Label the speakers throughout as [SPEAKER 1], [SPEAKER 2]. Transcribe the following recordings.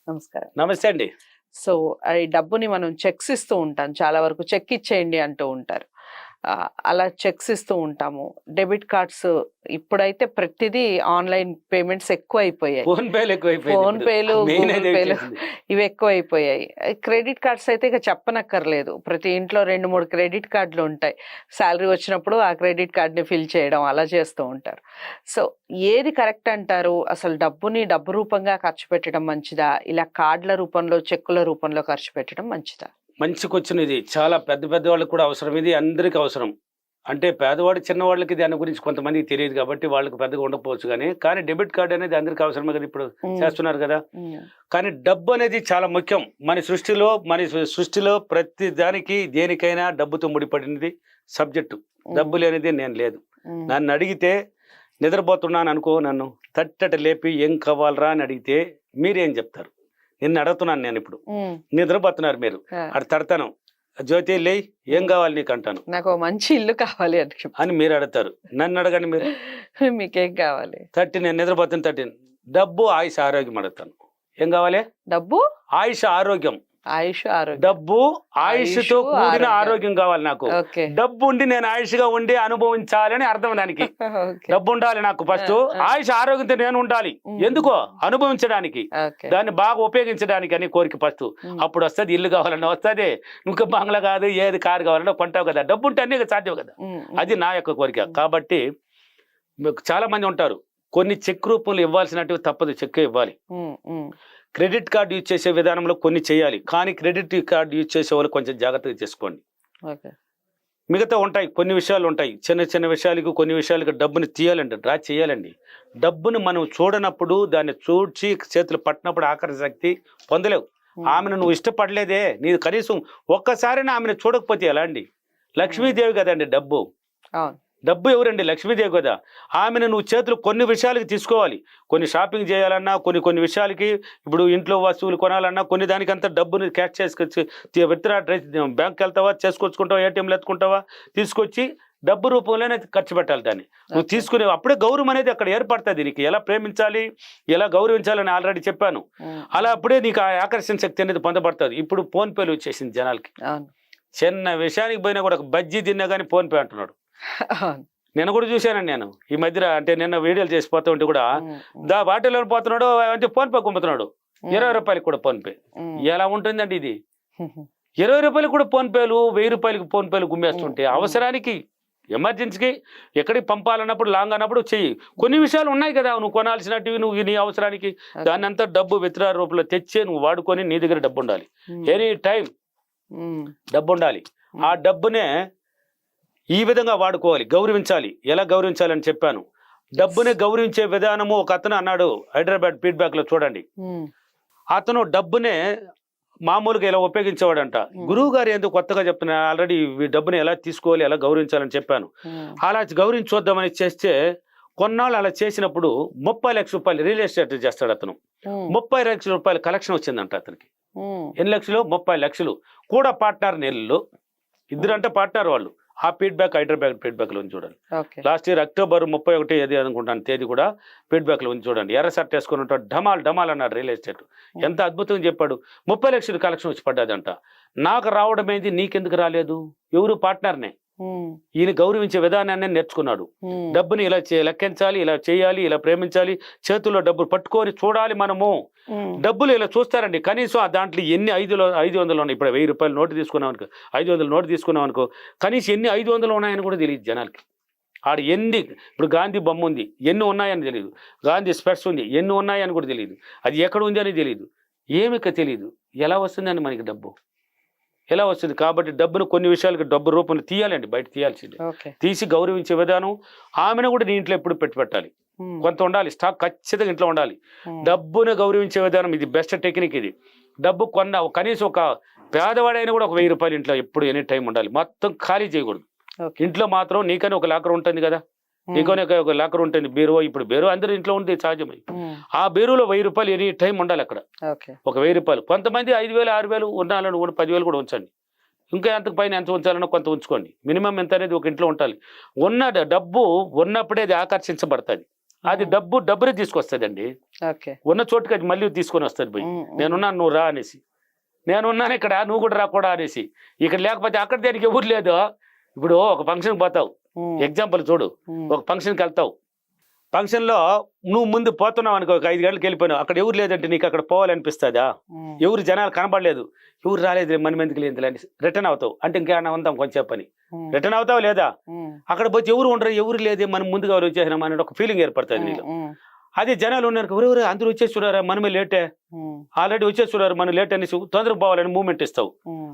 [SPEAKER 1] నమస్కారం.
[SPEAKER 2] నమస్తే అండి.
[SPEAKER 1] సో, ఈ డబ్బుని మనం చెక్స్ ఇస్తూ ఉంటాం. చాలా వరకు చెక్ ఇచ్చేయండి అంటూ ఉంటారు. అలా చెక్స్ ఇస్తూ ఉంటాము. డెబిట్ కార్డ్స్ ఇప్పుడైతే ప్రతిదీ ఆన్‌లైన్ పేమెంట్స్ ఎక్కువైపోయాయి.
[SPEAKER 2] ఫోన్ పేలు ఎక్కువైపోయింది
[SPEAKER 1] ఫోన్
[SPEAKER 2] ఇప్పుడు.
[SPEAKER 1] పేలు,
[SPEAKER 2] మెయిన్
[SPEAKER 1] గూగుల్
[SPEAKER 2] అదే
[SPEAKER 1] పేలు
[SPEAKER 2] వచ్చేసింది.
[SPEAKER 1] ఇవి ఎక్కువైపోయాయి. క్రెడిట్ కార్డ్స్ అయితే ఇక చెప్పనక్కర్లేదు. ప్రతి ఇంట్లో 2, 3 క్రెడిట్ కార్డ్‌లు ఉంటాయి. సాలరీ వచ్చినప్పుడు ఆ క్రెడిట్ కార్డ్‌ని ఫిల్ చేయడం అలా చేస్తూ ఉంటారు. సో, ఏది కరెక్ట్ అంటారు? అసలు డబ్బుని డబ్బు రూపంగా ఖర్చు పెట్టడం మంచిదా? ఇలా కార్డ్‌ల రూపంలో, చెక్కుల రూపంలో ఖర్చు పెట్టడం మంచిదా?
[SPEAKER 2] మంచి క్వెషన్ ఇది. చాలా పెద్ద పెద్ద వాళ్ళకి కూడా అవసరం. ఇది అందరికి అవసరం. అంటే పేదవాడు చిన్నవాళ్ళకి దాని గురించి కొంతమందికి తెలియదు కాబట్టి వాళ్ళకి పెద్దగా ఉండకపోవచ్చు కానీ డెబిట్ కార్డ్ అనేది అందరికి అవసరమే కదా ఇప్పుడు
[SPEAKER 1] హ్మ్.
[SPEAKER 2] చేస్తున్నారు కదా.
[SPEAKER 1] హ్మ్.
[SPEAKER 2] కానీ డబ్బు అనేది చాలా ముఖ్యం. మన సృష్టిలో ప్రతి దానికి దేనికైనా డబ్బుతో ముడిపడినది సబ్జెక్టు. డబ్బు లేనిది నేను లేదు.
[SPEAKER 1] హ్మ్.
[SPEAKER 2] నన్ను అడిగితే నిద్రపోతున్నాను అనుకో, నన్ను తట్టట లేపి ఏం కావాలరా అని అడిగితే మీరేం చెప్తారు? నిన్ను అడుగుతున్నాను నేను ఇప్పుడు.
[SPEAKER 1] హ్మ్.
[SPEAKER 2] నిద్రపోతున్నారు మీరు.
[SPEAKER 1] ఆ!
[SPEAKER 2] అటు తడతాను, జ్యోతి లేయ్ ఏం కావాలి నీకు అంటాను
[SPEAKER 1] నాకో మంచి ఇల్లు కావాలి అని చెప్తా.
[SPEAKER 2] అని మీరు అడుగుతారు. నన్ను అడగండి మీరు.
[SPEAKER 1] మీకేం కావాలి?
[SPEAKER 2] నేను నిద్రపోతాను 13 డబ్బు ఆయుష్ ఆరోగ్యం అడుగుతాను. ఏం కావాలి?
[SPEAKER 1] డబ్బు,
[SPEAKER 2] ఆయుష్ ఆరోగ్యం.
[SPEAKER 1] ఆయుష్, ఆరోగ్యం.
[SPEAKER 2] డబ్బు ఆయుష్తో
[SPEAKER 1] ఆయుష్,
[SPEAKER 2] కూడిన
[SPEAKER 1] ఆరోగ్యం.
[SPEAKER 2] ఆరోగ్యం కావాలి నాకు.
[SPEAKER 1] ఓకే.
[SPEAKER 2] డబ్బు ఉండి నేను ఆయుష్గా ఉండి అనుభవించాలని అర్థం దానికి.
[SPEAKER 1] ఓకే.
[SPEAKER 2] డబ్బు ఉండాలి నాకు ఫస్ట్. ఆయుష్ ఆరోగ్యంతో నేను ఉండాలి. ఎందుకో అనుభవించడానికి,
[SPEAKER 1] ఓకే.
[SPEAKER 2] దాన్ని బాగా ఉపయోగించడానికి అని కోరిక ఫస్ట్. అప్పుడు వస్తుంది ఇల్లు కావాలన్నా వస్తుంది, ఇంకా బంగ్లా కాదు ఏది కారు కావాలన్నా కొంటావు కదా. డబ్బు ఉంటే అన్నీ సాధ్యం కదా. అది నా యొక్క కోరిక. కాబట్టి మీకు చాలా మంది ఉంటారు, కొన్ని చెక్ రూపంలో ఇవ్వాల్సినట్టు తప్పదు, చెక్ ఇవ్వాలి. క్రెడిట్ కార్డు యూజ్ చేసే విధానంలో కొన్ని చేయాలి, కానీ క్రెడిట్ కార్డు యూజ్ చేసే వాళ్ళు కొంచెం జాగ్రత్తగా చేసుకోండి.
[SPEAKER 1] ఓకే.
[SPEAKER 2] మిగతా ఉంటాయి, కొన్ని విషయాలు ఉంటాయి, చిన్న చిన్న విషయాలకు కొన్ని విషయాలకు డబ్బుని తీయాలండి, డ్రా చేయాలండి. డబ్బుని మనం చూడనప్పుడు, దాన్ని చూడ్చి చేతులు పట్టినప్పుడు ఆకర్షణ శక్తి పొందలేవు. ఆమెను నువ్వు ఇష్టపడలేదే, నీది కనీసం ఒక్కసారి ఆమెను చూడకపోతే ఎలా అండి? లక్ష్మీదేవి కదండి డబ్బు.
[SPEAKER 1] అవును.
[SPEAKER 2] డబ్బు ఎవరండి? లక్ష్మీదేవి కదా. ఆమెను నువ్వు చేతులు కొన్ని విషయాలకి తీసుకోవాలి. కొన్ని షాపింగ్ చేయాలన్నా, కొన్ని విషయాలకి, ఇప్పుడు ఇంట్లో వస్తువులు కొనాలన్నా, కొన్ని దానికంతా డబ్బుని క్యాష్ చేసుకొచ్చి విత్డ్రా బ్యాంక్కి వెళ్తావా, చేసుకొచ్చుకుంటావా, ఏటీఎంలు ఎత్తుకుంటావా, తీసుకొచ్చి డబ్బు రూపంలోనే ఖర్చు పెట్టాలి. దాన్ని నువ్వు తీసుకునే అప్పుడే గౌరవం అనేది అక్కడ ఏర్పడుతుంది. నీకు ఎలా ప్రేమించాలి, ఎలా గౌరవించాలని ఆల్రెడీ చెప్పాను. అలా అప్పుడే నీకు ఆ ఆకర్షణ శక్తి అనేది పొందబడుతుంది. ఇప్పుడు ఫోన్ పేలు వచ్చేసింది జనాలకి. చిన్న విషయానికి పోయినా కూడా ఒక బజ్జీ తిన్నా కానీ ఫోన్ పే అంటున్నాడు. నేను కూడా చూశానండి. నేను ఈ మధ్య అంటే నిన్న వీడియోలు చేసిపోతూ ఉంటే కూడా బాటిల్లో పోతున్నాడు అంటే ఫోన్ పే గుంపుతున్నాడు. 20 రూపాయలకి కూడా ఫోన్ పే. ఎలా ఉంటుందండి ఇది? 20 రూపాయలకి కూడా ఫోన్ పేలు, 1000 రూపాయలకి ఫోన్ పేలు గుమ్మేస్తుంటే, అవసరానికి ఎమర్జెన్సీకి ఎక్కడికి పంపాలన్నప్పుడు, లాంగ్ అన్నప్పుడు చెయ్యి. కొన్ని విషయాలు ఉన్నాయి కదా నువ్వు కొనాల్సినవి, నువ్వు నీ అవసరానికి దాన్ని అంతా డబ్బు విత్డ్రా రూపంలో తెచ్చే నువ్వు వాడుకొని, నీ దగ్గర డబ్బు ఉండాలి. ఎనీ టైం డబ్బు ఉండాలి. ఆ డబ్బునే ఈ విధంగా వాడుకోవాలి, గౌరవించాలి. ఎలా గౌరవించాలని చెప్పాను. డబ్బుని గౌరవించే విధానము ఒక అతను అన్నాడు హైదరాబాద్ ఫీడ్బ్యాక్ లో చూడండి. అతను డబ్బునే మామూలుగా ఇలా ఉపయోగించేవాడంట. గురువు గారు ఎందుకు కొత్తగా చెప్తున్నా, ఆల్రెడీ ఈ డబ్బుని ఎలా తీసుకోవాలి, ఎలా గౌరవించాలని చెప్పాను. అలా గౌరవించొద్దామని చేస్తే కొన్నాళ్ళు అలా చేసినప్పుడు 30 లక్షల రూపాయలు రియల్ ఎస్టేట్ చేస్తాడు అతను. 30 లక్షల రూపాయల కలెక్షన్ వచ్చిందంట అతనికి. ఎన్ని లక్షలు? 30 లక్షలు. కూడా పార్ట్నర్ నెలలు, ఇద్దరంటే పార్ట్నర్ వాళ్ళు. ఆ ఫీడ్బ్యాక్ హైదరాబాద్ ఫీడ్బ్యాక్ లో చూడండి. లాస్ట్ ఇయర్ అక్టోబర్ 31 ఏది అనుకుంటాను తేదీ కూడా ఫీడ్బ్యాక్ లో చూడండి. ఎర్ర షర్ట్ వేసుకుని ఉంటాడు, డమాల్ అన్నాడు రియల్ ఎస్టేట్. ఎంత అద్భుతంగా చెప్పాడు. 30 లక్షల కలెక్షన్ వచ్చి పడ్డదంట. నాకు రావడం ఏంది, నీకెందుకు రాలేదు? ఎవరు? పార్ట్నర్నే. ఈయన గౌరవించే విధానాన్ని నేర్చుకున్నాడు. డబ్బుని ఇలా లెక్కించాలి, ఇలా చేయాలి, ఇలా ప్రేమించాలి, చేతుల్లో డబ్బులు పట్టుకొని చూడాలి. మనము డబ్బులు ఇలా చూస్తారండి. కనీసం దాంట్లో ఎన్ని 500 ఉన్నాయి. ఇప్పుడు 1000 రూపాయలు నోటు తీసుకున్నాం అనుకో, 500 నోటు తీసుకున్నాం అనుకో, కనీసం ఎన్ని 500 ఉన్నాయని కూడా తెలియదు జనాలకి. ఆడ ఎన్ని, ఇప్పుడు గాంధీ బొమ్మ ఉంది, ఎన్ని ఉన్నాయని తెలియదు. గాంధీ స్పెట్స్ ఉంది, ఎన్ని ఉన్నాయని కూడా తెలియదు. అది ఎక్కడ ఉంది అని తెలియదు. ఏమిక తెలియదు. ఎలా వస్తుందని మనకి డబ్బు? ఎలా వస్తుంది? కాబట్టి డబ్బును కొన్ని విషయాలకి డబ్బు రూపంలో తీయాలండి, బయట తీయాల్సింది. తీసి గౌరవించే విధానం. ఆమెను కూడా నీ ఇంట్లో ఎప్పుడు పెట్టి కొంత ఉండాలి, స్టాక్ ఖచ్చితంగా ఇంట్లో ఉండాలి. డబ్బును గౌరవించే విధానం ఇది బెస్ట్ టెక్నిక్. ఇది డబ్బు కనీసం ఒక పేదవాడైనా కూడా ఒక 1000 రూపాయలు ఇంట్లో ఎప్పుడు ఎనీ టైం ఉండాలి. మొత్తం ఖాళీ చేయకూడదు. ఇంట్లో మాత్రం నీకని ఒక లాకర్ ఉంటుంది కదా, నీకని ఒక లాకర్ ఉంటుంది, బీరువా. ఇప్పుడు బీరువా అందరి ఇంట్లో ఉంది సహజమై. ఆ బీరువులో 1000 రూపాయలు ఎనీ టైం ఉండాలి అక్కడ. ఒక 1000 రూపాయలు. కొంతమంది 5000 6000 ఉండాలని కూడా 10,000 కూడా ఉంచండి. ఇంకా ఎంతకు పైన ఎంత ఉంచాలన్నా కొంత ఉంచుకోండి. మినిమం ఎంత అనేది ఒక ఇంట్లో ఉండాలి. ఉన్న డబ్బు ఉన్నప్పుడే అది ఆకర్షించబడుతుంది. అది డబ్బుని తీసుకొస్తుందండి.
[SPEAKER 1] ఓకే.
[SPEAKER 2] ఉన్న చోటుకి అది మళ్ళీ తీసుకొని వస్తుంది పోయి. నేనున్నాను నువ్వు రా అనేసి, నేనున్నాను ఇక్కడ నువ్వు కూడా రాకూడా అనేసి. ఇక్కడ లేకపోతే అక్కడ దేనికి ఎవరు లేదు. ఇప్పుడు ఒక ఫంక్షన్కి పోతావు, ఎగ్జాంపుల్ చూడు, ఒక ఫంక్షన్కి వెళ్తావు, ఫంక్షన్లో నువ్వు ముందు పోతున్నావు అనుకో, ఒక 5 గంటలకు వెళ్ళిపోయినావు, అక్కడ ఎవరు లేదంటే నీకు అక్కడ పోవాలనిపిస్తుందా? ఎవరు జనాలు కనపడలేదు, ఎవరు రాలేదు, మన మందికి లేదు అని రిటర్న్ అవుతావు. అంటే ఇంకేమన్నా ఉందాం కొంచెం పని, రిటర్న్ అవుతావు లేదా? అక్కడ పోతే ఎవరు ఉండరు, ఎవరు లేదు, మనం ముందుగా వచ్చేసినాం అనే ఒక ఫీలింగ్ ఏర్పడుతుంది నీలో. అదే జనాలు ఉన్నారు, ఎవరెవరు అందరూ వచ్చేస్తున్నారు, మనమే లేటే, ఆల్రెడీ వచ్చేస్తున్నారు, మనం లేట్ అనేసి తొందరగా పోవాలని మూమెంట్ ఇస్తావు.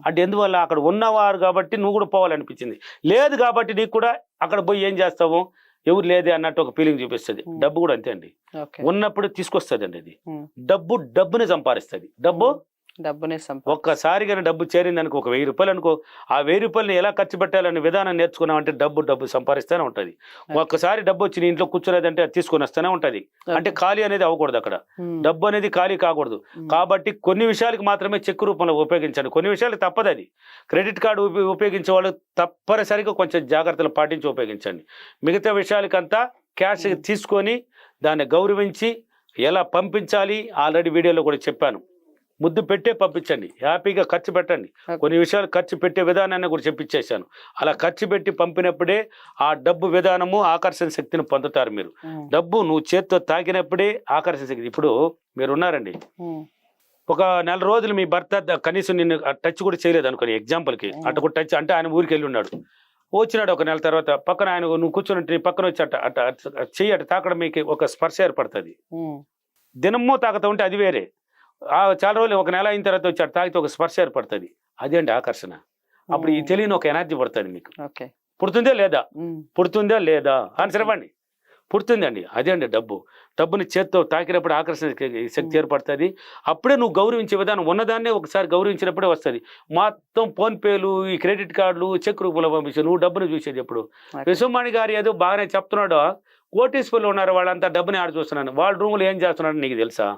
[SPEAKER 2] అంటే ఎందువల్ల అక్కడ ఉన్నవారు కాబట్టి నువ్వు కూడా పోవాలనిపించింది, లేదు కాబట్టి నీకు కూడా అక్కడ పోయి ఏం చేస్తావు, ఎవరు లేదే అన్నట్టు ఒక ఫీలింగ్ చూపిస్తుంది. డబ్బు కూడా అంతే అండి, ఉన్నప్పుడు తీసుకొస్తుంది అండి. అది డబ్బుని సంపాదిస్తుంది.
[SPEAKER 1] డబ్బునే
[SPEAKER 2] ఒక్కసారి కానీ డబ్బు చేరింది అనుకో, ఒక 1000 రూపాయలు అనుకో, ఆ 1000 రూపాయలని ఎలా ఖర్చు పెట్టాలనే విధానం నేర్చుకున్నామంటే డబ్బు సంపాదిస్తూనే ఉంటుంది. ఒక్కసారి డబ్బు వచ్చి నీ ఇంట్లో కూర్చోలేదంటే అది తీసుకొని వస్తూనే ఉంటుంది. అంటే ఖాళీ అనేది అవ్వకూడదు, అక్కడ డబ్బు అనేది ఖాళీ కాకూడదు. కాబట్టి కొన్ని విషయాలకు మాత్రమే చెక్ రూపంలో ఉపయోగించండి, కొన్ని విషయాలకు తప్పదు. అది క్రెడిట్ కార్డు ఉపయోగించే వాళ్ళు తప్పనిసరిగా కొంచెం జాగ్రత్తలు పాటించి ఉపయోగించండి. మిగతా విషయాలకంతా క్యాష్ తీసుకొని దాన్ని గౌరవించి ఎలా పంపించాలి ఆల్రెడీ వీడియోలో కూడా చెప్పాను. ముద్దు పెట్టే పంపించండి, హ్యాపీగా ఖర్చు పెట్టండి. కొన్ని విషయాలు ఖర్చు పెట్టే విధానాన్ని కూడా చెప్పించేశాను. అలా ఖర్చు పెట్టి పంపినప్పుడే ఆ డబ్బు విధానము ఆకర్షణ శక్తిని పొందుతారు మీరు. డబ్బు నువ్వు చేత్తో తాకినప్పుడే ఆకర్షణ శక్తి. ఇప్పుడు మీరు ఉన్నారండి, ఒక 4 రోజులు మీ భర్త కనీసం నిన్ను టచ్ కూడా చేయలేదు అనుకోని, ఎగ్జాంపుల్కి అటు కూడా టచ్ అంటే ఆయన ఊరికి వెళ్ళి ఉన్నాడు, వచ్చినాడు ఒక నెల తర్వాత పక్కన ఆయన నువ్వు కూర్చుని నీ పక్కన వచ్చి అట్ట చెయ్యి అట్ట తాకడం మీకు ఒక స్పర్శ ఏర్పడుతుంది. దినమ్మో తాకుతూ ఉంటే అది వేరే, చాలా రోజులు ఒక నెల అయిన తర్వాత వచ్చి అటు తాగితే ఒక స్పర్శ ఏర్పడుతుంది, అదేంటి ఆకర్షణ. అప్పుడు ఈ తెలియని ఒక ఎనర్జీ పడుతుంది మీకు. పుడుతుందా లేదా ఆన్సర్ ఇవ్వండి. పుడుతుందండి, అదే అండి డబ్బుని చేత్తో తాకినప్పుడు ఆకర్షణ శక్తి ఏర్పడుతుంది. అప్పుడే నువ్వు గౌరవించే విధానం, ఉన్నదాన్నే ఒకసారి గౌరవించినప్పుడే వస్తుంది. మొత్తం ఫోన్పేలు, ఈ క్రెడిట్ కార్డులు, చెక్ రూపంలో పంపించి నువ్వు డబ్బుని చూసేది ఎప్పుడు? విశ్వమాణి గారు ఏదో బాగానే చెప్తున్నాడో, కోటీశ్వర్లు ఉన్నారు వాళ్ళంతా డబ్బుని ఆడ చూస్తున్నాను, వాళ్ళ రూములు ఏం చేస్తున్నాడు నీకు తెలుసా?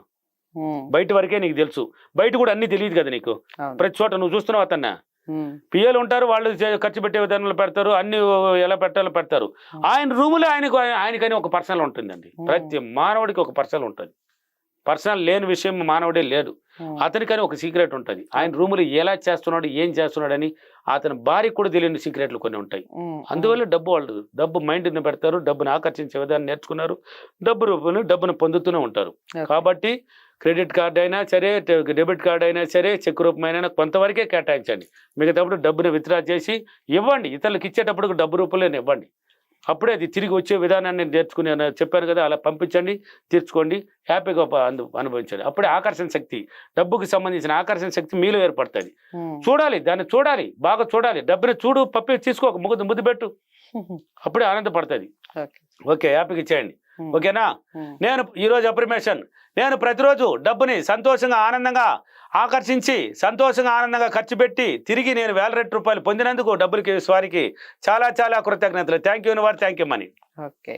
[SPEAKER 2] బయట వరకే నీకు తెలుసు, బయట కూడా అన్ని తెలియదు కదా నీకు. ప్రతి చోట నువ్వు చూస్తున్నావు అతన్న పిల్లలు ఉంటారు, వాళ్ళు ఖర్చు పెట్టే విధానంలో పెడతారు, అన్ని ఎలా పెట్టాలో పెడతారు. ఆయన రూములో ఆయనకని ఒక పర్సనల్ ఉంటుందండి. ప్రతి మానవుడికి ఒక పర్సనల్ ఉంటుంది. పర్సనల్ లేని విషయం మానవుడే లేదు. అతనికని ఒక సీక్రెట్ ఉంటుంది. ఆయన రూములు ఎలా చేస్తున్నాడు, ఏం చేస్తున్నాడు అని అతని భార్యకు కూడా తెలియని సీక్రెట్లు కొన్ని ఉంటాయి. అందువల్ల డబ్బు మైండ్ని పెడతారు, డబ్బుని ఆకర్షించే విధానం నేర్చుకున్నారు, డబ్బును పొందుతూనే ఉంటారు. కాబట్టి క్రెడిట్ కార్డు అయినా సరే, డెబిట్ కార్డు అయినా సరే, చెక్ రూపమైనా కొంతవరకే కేటాయించండి. మిగతాప్పుడు డబ్బుని విత్డ్రా చేసి ఇవ్వండి. ఇతరులకు ఇచ్చేటప్పుడు డబ్బు రూపంలోనే ఇవ్వండి. అప్పుడే అది తిరిగి వచ్చే విధానాన్ని నేర్చుకుని చెప్పాను కదా, అలా పంపించండి, తీర్చుకోండి, హ్యాపీగా అనుభవించండి. అప్పుడే ఆకర్షణ శక్తి, డబ్బుకి సంబంధించిన ఆకర్షణ శక్తి మీలో ఏర్పడుతుంది. దాన్ని చూడాలి, బాగా చూడాలి. డబ్బుని చూడు, తీసుకోక ముద్దు పెట్టు, అప్పుడే ఆనందపడుతుంది. ఓకే, హ్యాపీగా చేయండి. ఓకేనా? నేను ఈరోజు అప్రిమేషన్, నేను ప్రతిరోజు డబ్బుని సంతోషంగా ఆనందంగా ఆకర్షించి సంతోషంగా ఆనందంగా ఖర్చు పెట్టి తిరిగి నేను 1000 రెట్ల రూపాయలు పొందినందుకు డబ్బులకి వారికి చాలా చాలా కృతజ్ఞతలు. Thank you money.
[SPEAKER 1] ఓకే.